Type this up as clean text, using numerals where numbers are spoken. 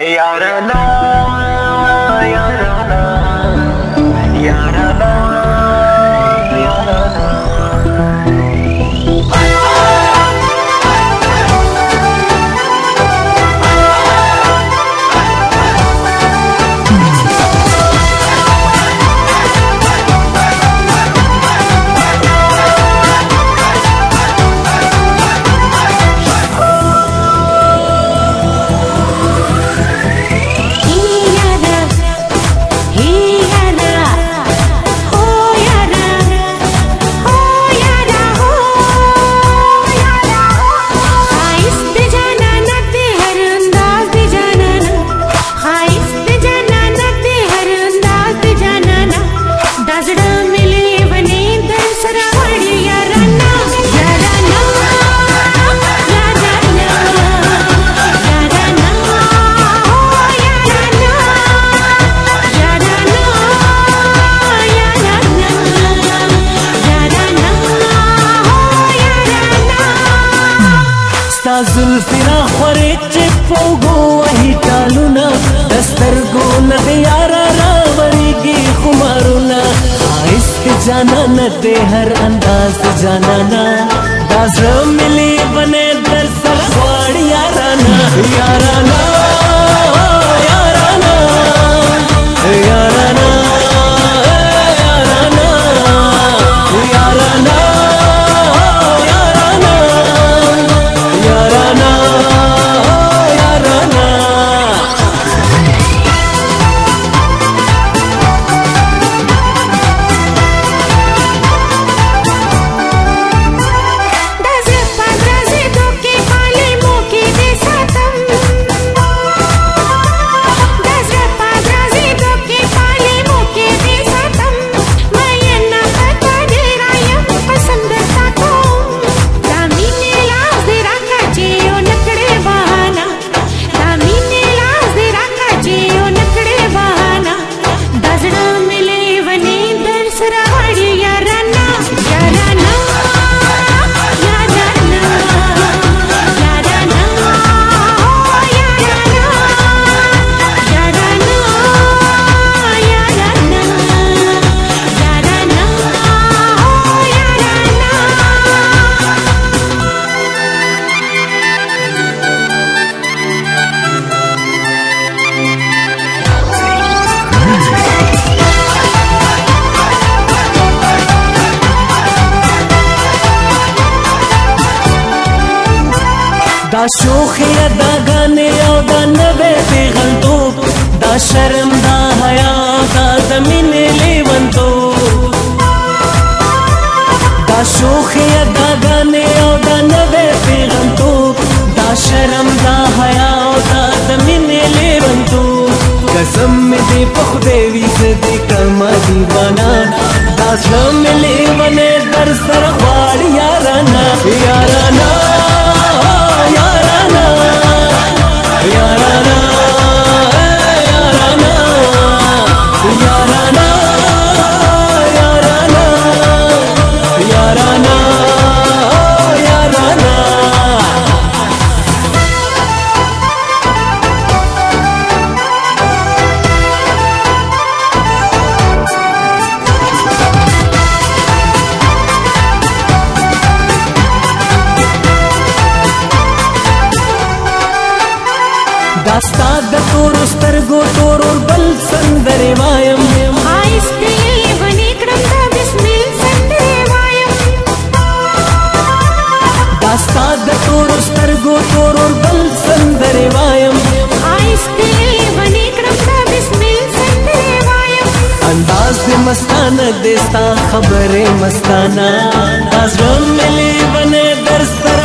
याराना याराना याराना याराना जुल्फिना खोरे चिपोगो वही टालुना दस्तर गो न यारा रावरीगी खुमारुना आहिस्त जाना न दे हर अंदाज जाना ना दास मिली बने दर सलवाड़ याराना याराना याराना याराना याराना दा शोखिया दा गाने दा नबे पेगल दा शर्म दा हया दा ज़मीने लेवंतो दा शोखिया दा गाने दा नबे पेगल दा शर्म दा हया दा ज़मीने लेवंतो कसम में दे पखदेवी से दे कमा दीवाना दा शर्म ले बने दर सरवाड़ याराना याराना याराना याराना याराना याराना याराना याराना याराना दास्ताद तोर स्तरगो तोर बल संदरे वायम आइस्ते वने क्रंदा बिस्मिल संदरे वायम दास्ताद तोर स्तरगो तोर बल संदरे वायम आइस्ते वने क्रंदा बिस्मिल संदरे वायम अंदाज मस्ताना देस्ता खबरें मस्ताना दास मिले बने दर सर